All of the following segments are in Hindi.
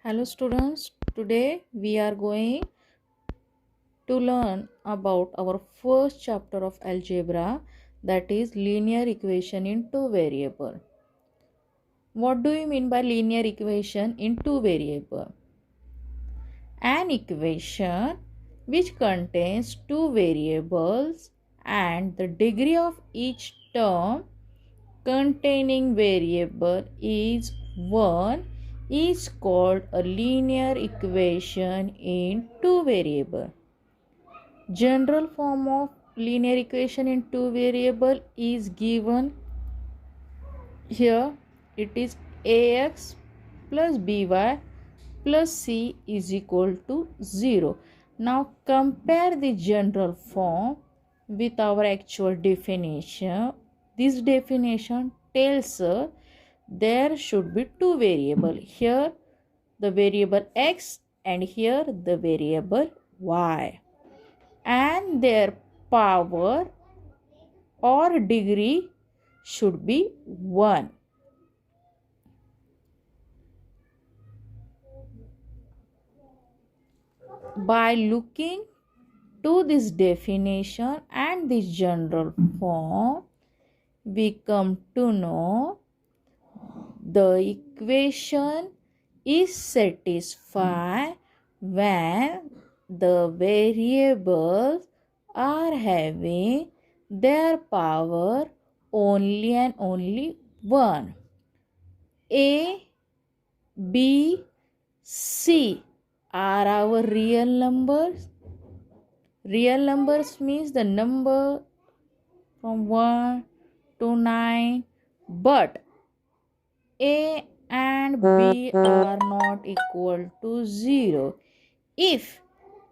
Hello students, today we are going to learn about our first chapter of algebra, that is linear equation in two variable. What do you mean by linear equation in two variable? An equation which contains two variables and the degree of each term containing variable is 1 is called a linear equation in two variable. General form of linear equation in two variable is given here. It is ax plus by plus c is equal to 0. Now compare the general form with our actual definition. This definition tells us there should be two variables. Here the variable x and here the variable y, and their power or degree should be 1. By looking to this definition and this general form, we come to know the equation is satisfied when the variables are having their power only and only 1. A, B, C are our real numbers. Real numbers means the number from 1 to 9, but A and B are not equal to 0. If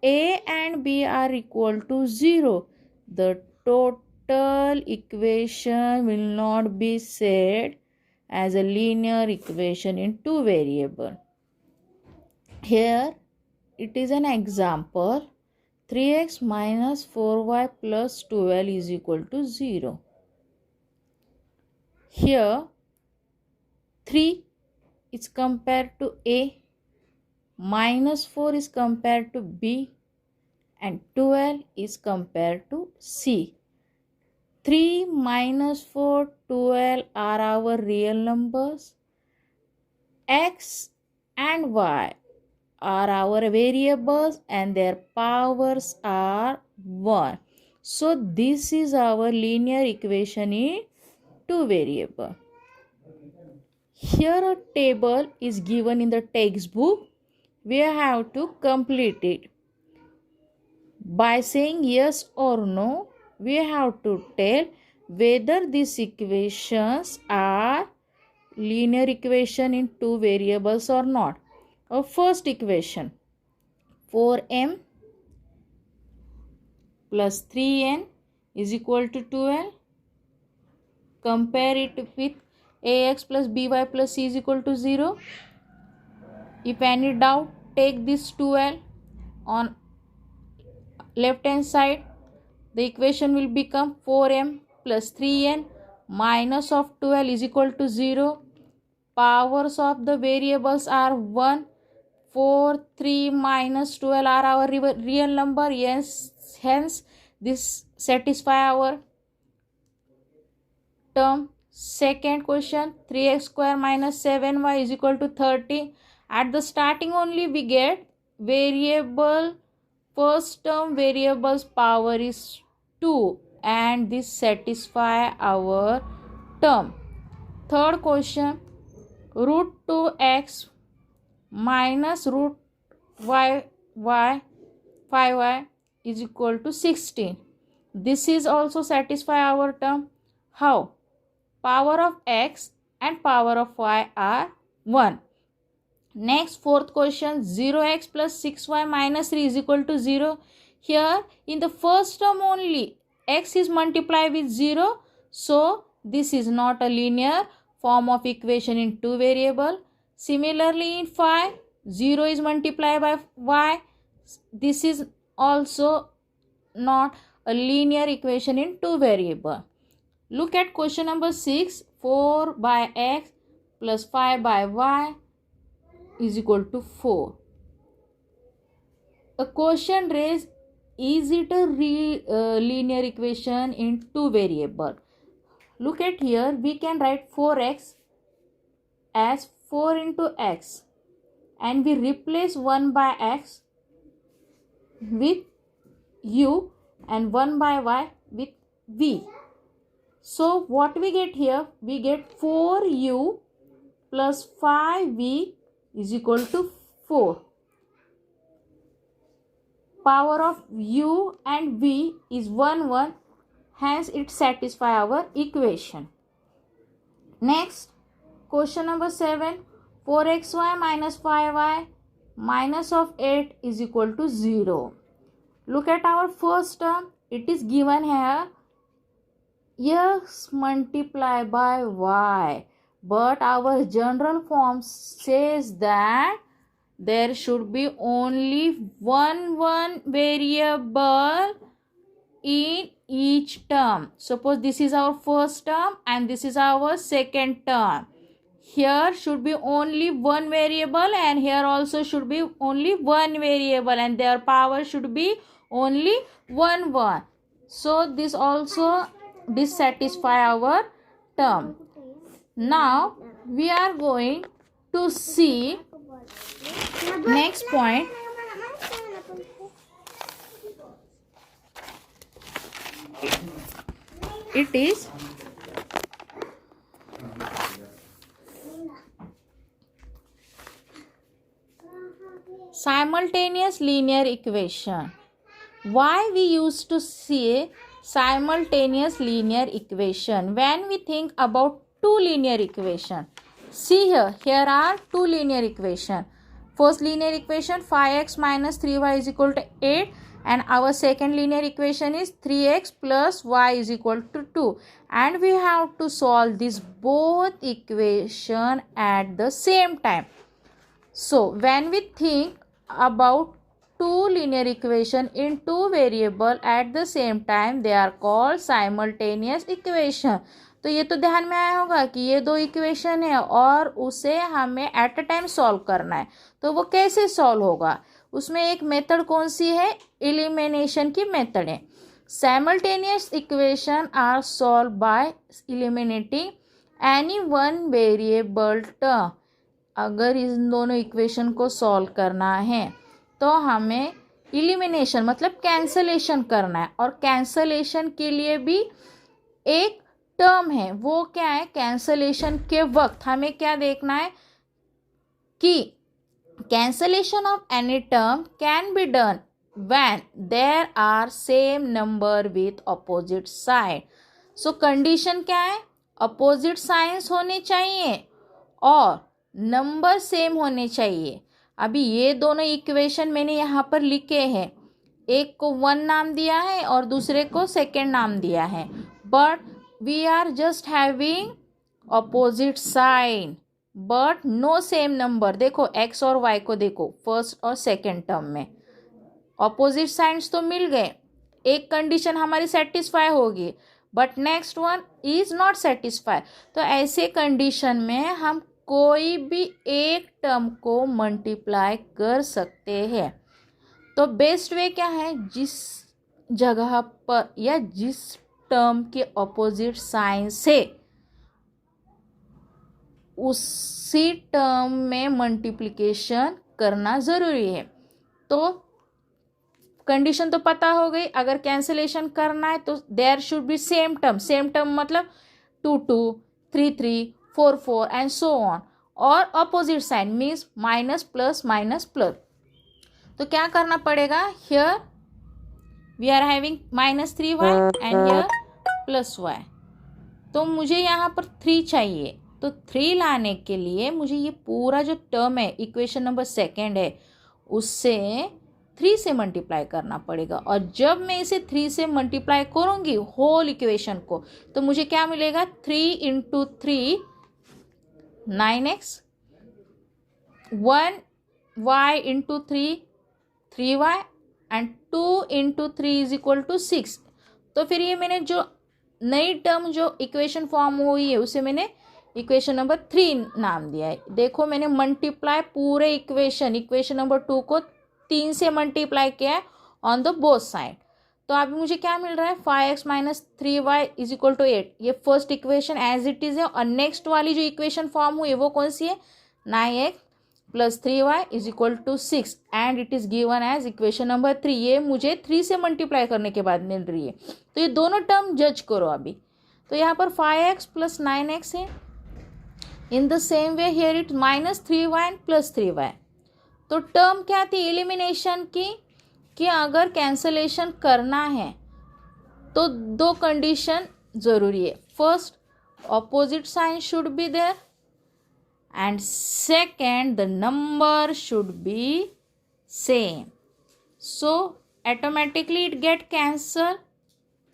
A and B are equal to 0, the total equation will not be said as a linear equation in two variable. Here it is an example. 3x minus 4y plus 12 is equal to 0. Here 3 is compared to A, minus 4 is compared to B, and 12 is compared to C. 3 minus 4, 12 are our real numbers. X and Y are our variables and their powers are 1. So this is our linear equation in two variable. Here a table is given in the textbook. We have to complete it. By saying yes or no, we have to tell whether these equations are linear equation in two variables or not. Our first equation, 4m plus 3n is equal to 12. Compare it with ax plus by plus c is equal to 0. If any doubt, take this 12 on left hand side. The equation will become 4m plus 3n minus of 12 is equal to 0. Powers of the variables are 1. 4, 3 minus 12 are our real number. Yes, hence this satisfy our term. Second question, 3x square minus 7y is equal to 30. At the starting only we get variable, first term variable's power is 2 and this satisfy our term. Third question, root 2x minus root y 5y is equal to 16. This is also satisfy our term. How? Power of x and power of y are 1. Next, fourth question, 0x plus 6y minus 3 is equal to 0. Here in the first term only x is multiplied with 0. So this is not a linear form of equation in two variable. Similarly in 5, 0 is multiplied by y. This is also not a linear equation in two variable. Look at question number 6. 4 by x plus 5 by y is equal to 4. A question raised, is it a linear equation in two variable? Look at here, we can write 4x as 4 into x, and we replace 1 by x with u and 1 by y with v. So what we get here? We get 4u plus 5v is equal to 4. Power of u and v is 1, hence it satisfies our equation. Next, question number 7. 4xy minus 5y minus of 8 is equal to 0. Look at our first term. It is given here x multiplied by y, but our general form says that there should be only one variable in each term. Suppose this is our first term and this is our second term. Here should be only one variable and here also should be only one variable, and their power should be only 1. So this also dissatisfy our term. Now we are going to see next point. It is simultaneous linear equation. Why we used to see simultaneous linear equation? When we think about two linear equation, see here are two linear equation. First linear equation 5x minus 3y is equal to 8, and our second linear equation is 3x plus y is equal to 2, and we have to solve this both equation at the same time. So when we think about two linear equation in two variable at the same time, they are called simultaneous equation. तो ये तो ध्यान में आया होगा कि ये दो इक्वेशन है और उसे हमें एट अ टाइम सॉल्व करना है. तो वो कैसे सॉल्व होगा? उसमें एक मेथड कौन सी है? एलिमिनेशन की मेथड है. Simultaneous equation are solve by eliminating any one variable term. अगर इन दोनों इक्वेशन को सॉल्व करना है तो हमें एलिमिनेशन मतलब कैंसलेशन करना है, और कैंसलेशन के लिए भी एक टर्म है. वो क्या है? कैंसलेशन के वक्त हमें क्या देखना है कि cancellation of any term can be done when there are same number with opposite side. So condition क्या है? अपोजिट साइंस होने चाहिए और नंबर सेम होने चाहिए. अभी ये दोनों इक्वेशन मैंने यहाँ पर लिखे हैं. एक को 1 नाम दिया है और दूसरे को सेकेंड नाम दिया है, but we are just having opposite sign but no same number. देखो x और y को देखो फर्स्ट और सेकेंड टर्म में अपोजिट साइंस तो मिल गए. एक कंडीशन हमारी सेटिस्फाई होगी but next one is not satisfy. तो ऐसे कंडीशन में हम कोई भी एक टर्म को मल्टीप्लाई कर सकते हैं. तो बेस्ट वे क्या है? जिस जगह पर या जिस टर्म के अपोजिट साइन से उसी टर्म में मल्टीप्लिकेशन करना ज़रूरी है. तो कंडीशन तो पता हो गई. अगर कैंसिलेशन करना है तो there should be same term. Same term मतलब 2 2, 3 3, 4 4 एंड सो ऑन. और opposite sign means minus plus minus plus. तो क्या करना पड़ेगा? Here we are having -3y and here +y. तो मुझे यहाँ पर 3 चाहिए. तो 3 लाने के लिए मुझे ये पूरा जो टर्म है इक्वेशन नंबर सेकेंड है उससे 3 से मल्टीप्लाई करना पड़ेगा. और जब मैं इसे 3 से मल्टीप्लाई करूँगी होल इक्वेशन को तो मुझे क्या मिलेगा? 3 into 3 9x, 1y into 3 3y and 2 into 3 is equal to 6. तो फिर ये मैंने जो नई टर्म जो इक्वेशन फॉर्म हुई है उसे मैंने इक्वेशन नंबर 3 नाम दिया है। देखो मैंने मल्टीप्लाई पूरे इक्वेशन नंबर 2 को 3 से मल्टीप्लाई किया है ऑन द बोथ साइड। तो अभी मुझे क्या मिल रहा है 5x minus 3y is equal to 8। ये first equation as it is है और नेक्स्ट वाली जो इक्वेशन फॉर्म हुई है वो कौन सी है 9x plus 3y is equal to 6 and it is given as equation number 3। ये मुझे 3 से मल्टीप्लाई करने के बाद मिल रही है। तो ये दोनों टर्म जज करो अभी। तो यहाँ पर 5x प्लस 9x है। इन the same way here it minus 3y and plus 3y। तो टर्म क्या थी एलिमिनेशन की कि अगर कैंसलेशन करना है तो दो कंडीशन ज़रूरी है। First opposite sign should be there and second the number should be same, so automatically it get cancelled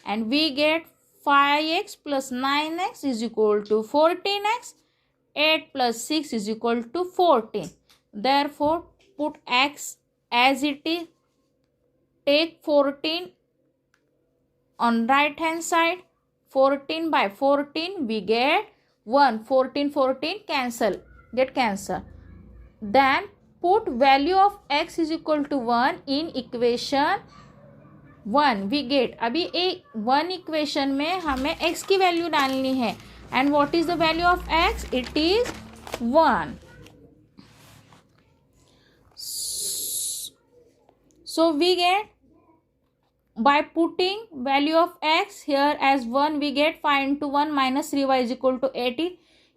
and we get 5x plus 9x is equal to 14x, 8 plus 6 is equal to 14. Therefore put x as it is, take 14 on right hand side, 14 by 14 we get 1, 14 cancel, get cancel. Then put value of x is equal to 1 in equation 1 we get। अभी एक 1 इक्वेशन में हमें x की वैल्यू डालनी है and what is the value of x, it is 1। So we get by putting value of x here as 1 we get 5 into 1 minus 3y is equal to 80।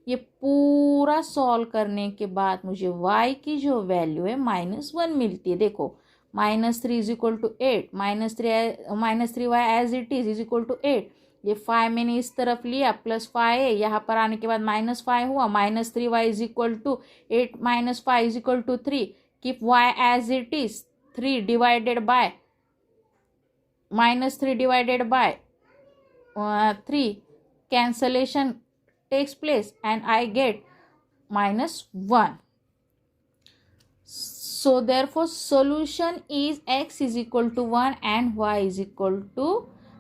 ये पूरा सॉल्व करने के बाद मुझे y की जो वैल्यू है -1 मिलती है। देखो -3 is equal to 8, -3y as it is equal to 8। ये 5 मैंने इस तरफ लिया प्लस 5 है, यहाँ पर आने के बाद -5 हुआ, -3y is equal to 8 minus 5 is equal to 3। Keep y as it is, 3 divided by -3 divided by 3 cancellation takes place and I get -1। So therefore solution is x is equal to 1 and y is equal to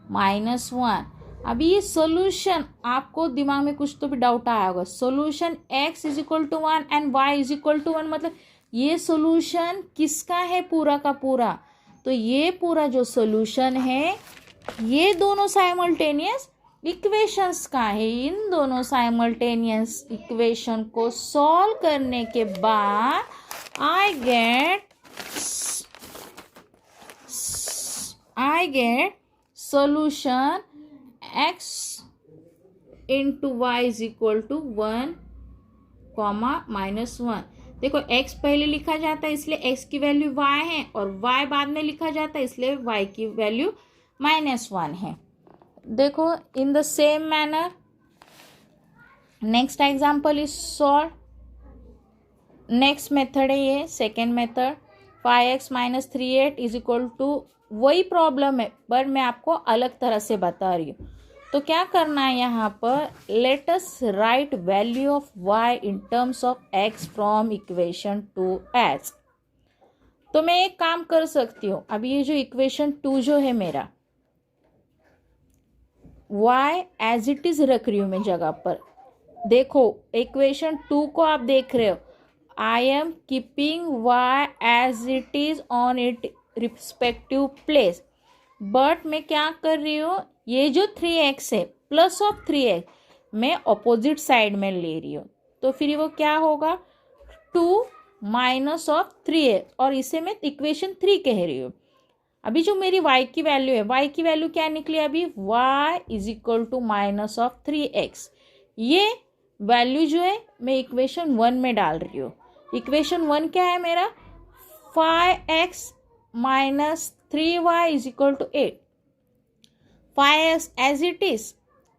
-1। अभी ये सोल्यूशन आपको दिमाग में कुछ तो भी डाउट आया होगा। Solution x is equal to 1 and y is equal to 1 मतलब ये सोल्यूशन किसका है पूरा का पूरा। तो ये पूरा जो सोल्यूशन है ये दोनों साइमल्टेनियस इक्वेशंस का है। इन दोनों साइमल्टेनियस इक्वेशन को सॉल्व करने के बाद I get solution x into y is equal to 1, -1। देखो x पहले लिखा जाता है इसलिए x की वैल्यू y है और y बाद में लिखा जाता है इसलिए y की वैल्यू -1 है। देखो in the same manner next example is solve. Next method है ये second method 5x minus 3/8 is equal to वही प्रॉब्लम है पर मैं आपको अलग तरह से बता रही हूँ। तो क्या करना है यहाँ पर let us right value of y in terms of x from equation 2 तो मैं एक काम कर सकती हूँ। अभी ये जो इक्वेशन 2 जो है मेरा y एज इट इज रख रही हूँ मैं जगह पर। देखो इक्वेशन 2 को आप देख रहे हो I am keeping y as it is on it respective place but मैं क्या कर रही हूँ ये जो 3x है प्लस ऑफ 3x मैं ऑपोजिट साइड में ले रही हूँ। तो फिर वो क्या होगा 2 माइनस ऑफ 3x और इसे मैं इक्वेशन 3 कह रही हूँ। अभी जो मेरी y की वैल्यू है y की वैल्यू क्या निकली अभी y is equal to minus of 3x। ये वैल्यू जो है मैं इक्वेशन 1 में डाल रही हूँ। इक्वेशन 1 क्या है मेरा 5x minus 3y is equal to 8। 5x as it is.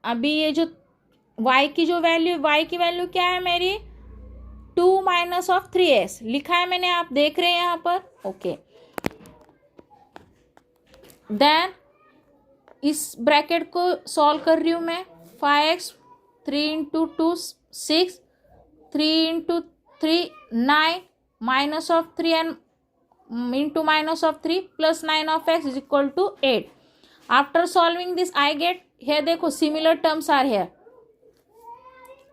अभी ये जो y की जो वैल्यू y की वैल्यू क्या है मेरी 2 माइनस ऑफ 3x लिखा है मैंने, आप देख रहे हैं यहाँ पर। ओके देन इस ब्रैकेट को सॉल्व कर रही हूँ मैं 5x 3 into 2 6 3 into 3 9 minus of 3 and into minus of 3 plus 9 of x is equal to 8. After solving this I get here देखो similar terms are here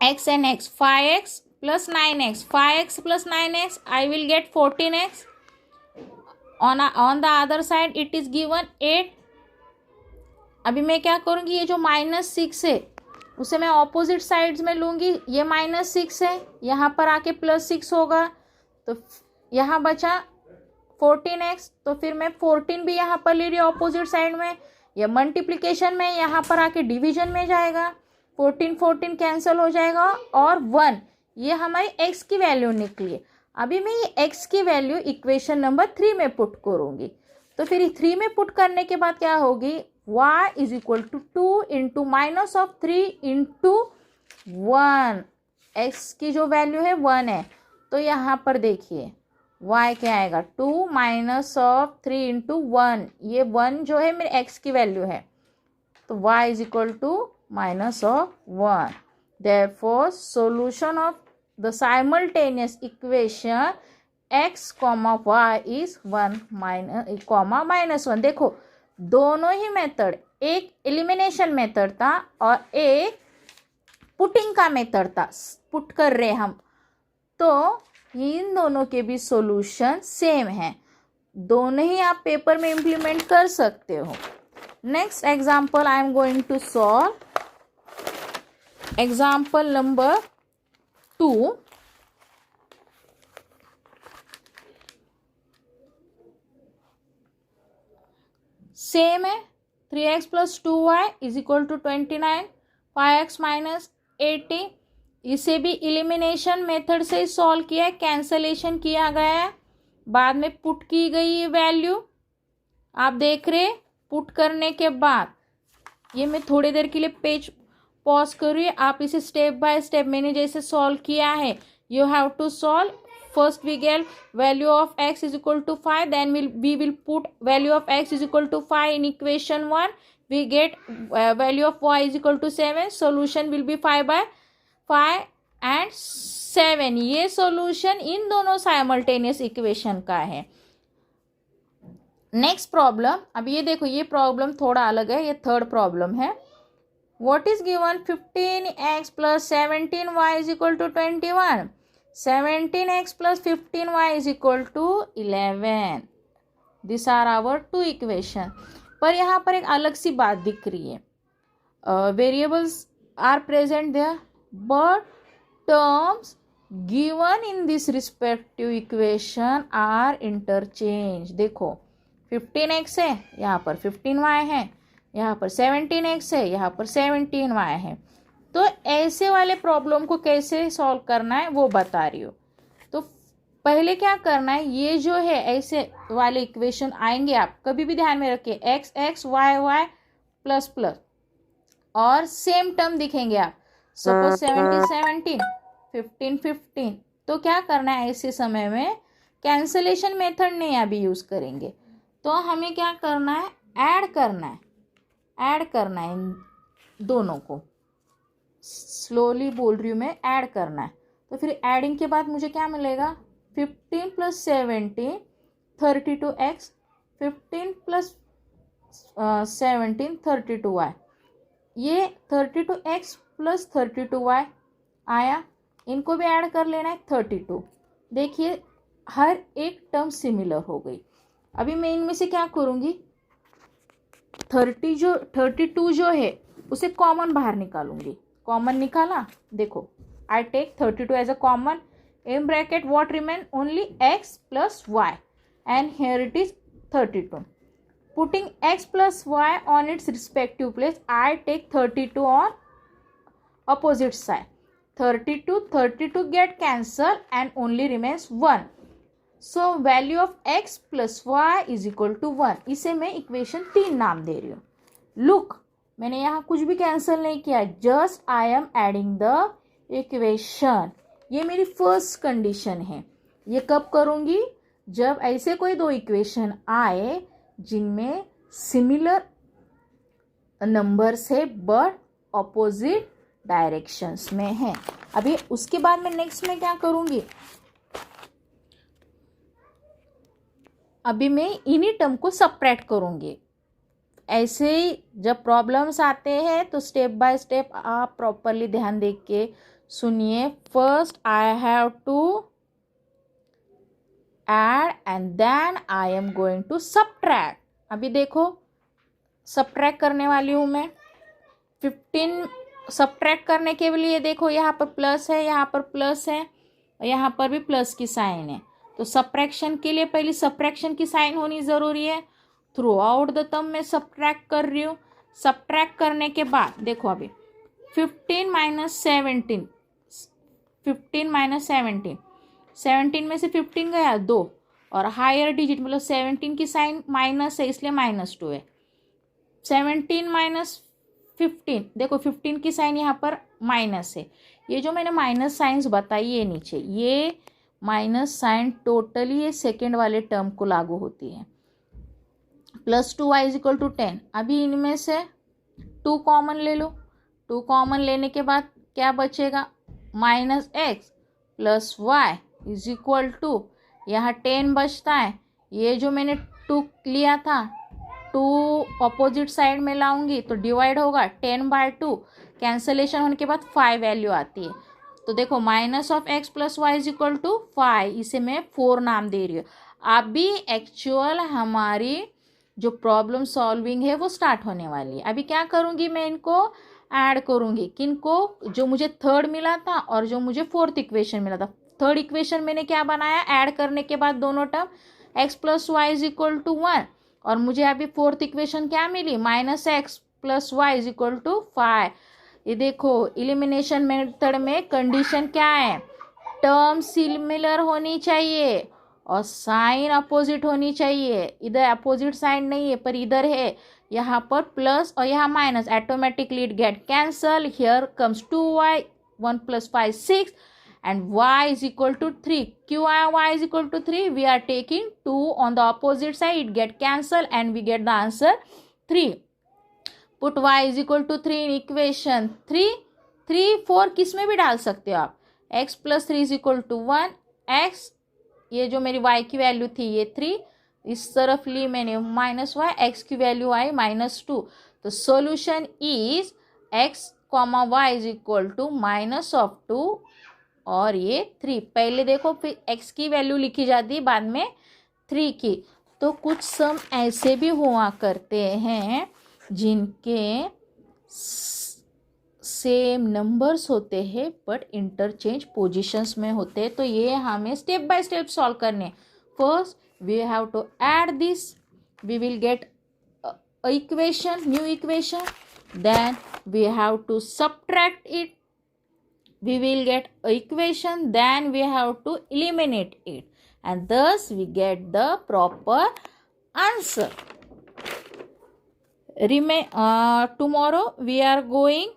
x and x, 5x plus 9x, 5x plus 9x, I will get 14x. On the other side it is given 8. अभी मैं क्या करूँगी, ये जो -6 है उसे मैं ऑपोजिट साइड्स में लूँगी. ये -6 है, यहाँ पर आके +6 होगा, तो यहाँ बचा 14x. तो फिर मैं 14 भी यहाँ पर ले रही हूँ ऑपोजिट साइड में. यह मल्टीप्लिकेशन में यहाँ पर आके डिवीजन में जाएगा. 14 कैंसिल हो जाएगा और 1, ये हमारी x की वैल्यू निकली. अभी मैं ये x की वैल्यू इक्वेशन नंबर 3 में पुट करूँगी. तो फिर 3 में पुट करने के बाद क्या होगी, y is equal to 2 into minus of 3 into 1. x की जो वैल्यू है 1 है, तो यहाँ पर देखिए y क्या आएगा, 2 माइनस ऑफ 3 इंटू 1. ये 1 जो है मेरे x की वैल्यू है, तो y is equal to minus of 1. Therefore solution of the simultaneous equation x comma y is 1 comma -1. देखो दोनों ही मेथड, एक एलिमिनेशन मेथड था और एक पुटिंग का मेथड था, पुट कर रहे हम, तो इन दोनों के भी सॉल्यूशन सेम है. दोनों ही आप पेपर में इम्प्लीमेंट कर सकते हो. Next example I am going to solve. Example number 2. Same है, 3x plus 2y is equal to 29, 5x minus 80. इसे भी इलिमिनेशन मेथड से सॉल्व किया है, कैंसलेशन किया गया है, बाद में पुट की गई ये वैल्यू आप देख रहे. पुट करने के बाद ये मैं थोड़ी देर के लिए पेज पॉज कर रही है, आप इसे स्टेप बाय स्टेप मैंने जैसे सॉल्व किया है you have to solve. First we get value of x is equal to 5, then we will put value of x is equal to 5 in equation 1. We get value of y is equal to 7. Solution will be 5 by 5 and 7. ये solution इन दोनों simultaneous equation का है. नेक्स्ट प्रॉब्लम, अब ये देखो ये प्रॉब्लम थोड़ा अलग है, ये थर्ड प्रॉब्लम है. What is given, 15x plus 17y is equal to 21. 17x plus 15y is equal to 11. These are our two equation. पर यहाँ पर एक अलग सी बात दिख रही है. Variables are present there, but terms given in this respective equation are interchanged. देखो 15x है, यहाँ पर 15y है, यहाँ पर 17x है, यहाँ पर 17y है. तो ऐसे वाले प्रॉब्लम को कैसे सॉल्व करना है वो बता रही हूँ. तो पहले क्या करना है, ये जो है ऐसे वाले इक्वेशन आएंगे, आप कभी भी ध्यान में रखिए, x x y y plus plus और सेम टर्म दिखेंगे. आप सपोज 17 17 15 15, तो क्या करना है ऐसे समय में, कैंसलेशन मेथड नहीं अभी यूज़ करेंगे. तो हमें क्या करना है, ऐड करना है इन दोनों को. स्लोली बोल रही हूँ मैं, ऐड करना है. तो फिर ऐडिंग के बाद मुझे क्या मिलेगा, 15 प्लस 17 32x, 15 प्लस 17 32y. ये 32x प्लस 32y आया, इनको भी ऐड कर लेना है 32. देखिए हर एक टर्म सिमिलर हो गई. अभी मैं इनमें से क्या करूँगी, 32 जो है उसे कॉमन बाहर निकालूंगी. कॉमन निकाला, देखो I take 32 as a common. In bracket what remain, only x plus y and here it is 32. Putting x plus y on its respective place, I take 32 on opposite side. 32 get cancel and only remains 1. So value of x plus y is equal to 1. इसे मैं इक्वेशन 3 नाम दे रही हूँ. लुक, मैंने यहाँ कुछ भी कैंसिल नहीं किया, just I am adding the equation. ये मेरी फर्स्ट कंडीशन है. ये कब करूँगी, जब ऐसे कोई दो इक्वेशन आए जिनमें सिमिलर नंबर्स है बट ऑपोजिट डायरेक्शंस में है. अभी उसके बाद मैं नेक्स्ट में क्या करूँगी, अभी मैं इन्हीं टर्म को सेपरेट करूँगी. ऐसे ही जब प्रॉब्लम्स आते हैं तो स्टेप बाय स्टेप आप प्रॉपरली ध्यान दे के सुनिए, first I have to add and then I am going to subtract. अभी देखो, सबट्रैक्ट करने वाली हूँ मैं। 15 सबट्रैक्ट करने के लिए देखो, यहाँ पर प्लस है, यहाँ पर प्लस है, और यहाँ पर भी प्लस की साइन है। तो सबट्रैक्शन के लिए पहले सबट्रैक्शन की साइन होनी ज़रूरी है। थ्रू आउट द टर्म में सबट्रैक्ट कर रही हूँ। सबट्रैक्ट करने के बाद देखो, अभी 15 माइनस 17, 15 माइनस 17, 17 में से 15 गया 2, और हायर डिजिट मतलब 17 की साइन माइनस है, इसलिए -2 है। 17 माइनस 15, देखो 15 की साइन यहाँ पर माइनस है। ये जो मैंने माइनस साइंस बताई है नीचे, ये माइनस साइन टोटली ये सेकेंड वाले टर्म को लागू होती है। +2y = 10। अभी इनमें से 2 कॉमन ले लो। 2 कॉमन लेने के बाद क्या बचेगा? -x + y = यहाँ 10 बचता है। ये जो मैंने 2 लिया था, 2 अपोजिट साइड में लाऊंगी तो डिवाइड होगा, 10/2 कैंसलेशन होने के बाद 5 वैल्यू आती है। तो देखो -(x + y) = 5, इसे मैं 4 नाम दे रही हूँ। अभी एक्चुअल हमारी जो प्रॉब्लम सॉल्विंग है वो स्टार्ट होने वाली है। अभी क्या करूँगी मैं, इनको ऐड करूँगी। किनको? जो मुझे थर्ड मिला था और जो मुझे फोर्थ इक्वेशन मिला था। थर्ड इक्वेशन मैंने क्या बनाया, ऐड करने के बाद दोनों टर्म x + y = 1, और मुझे अभी फोर्थ इक्वेशन क्या मिली, -x + y = 5। ये देखो, एलिमिनेशन मेथड में कंडीशन क्या है, टर्म सिमिलर होनी चाहिए और साइन अपोजिट होनी चाहिए। इधर अपोजिट साइन नहीं है पर इधर है, यहाँ पर प्लस और यहाँ minus, automatically it get cancel. Here comes 2y, 1 + 5 6, and y = 3. Qy = 3, we are taking 2 on the opposite side, it get cancelled and we get the answer 3. Put y = 3 in equation 3, 3 4 किस में भी डाल सकते हो आप। x + 3 = 1, x ये जो मेरी y की वैल्यू थी ये 3, इस तरफ ली मैंने -y, x की वैल्यू आई -2। तो सॉल्यूशन इज x, y = -2 और ये 3। पहले देखो, फिर x की वैल्यू लिखी जाती है, बाद में 3 की। तो कुछ सम ऐसे भी हुआ करते हैं जिनके सेम नंबर्स होते हैं बट इंटरचेंज पोजीशंस में होते हैं। तो ये हमें स्टेप बाय स्टेप सॉल्व करने। First we have to add this, we will get equation, new equation, then we have to subtract it, we will get equation, then we have to eliminate it, and thus we get the proper answer. Tomorrow we are going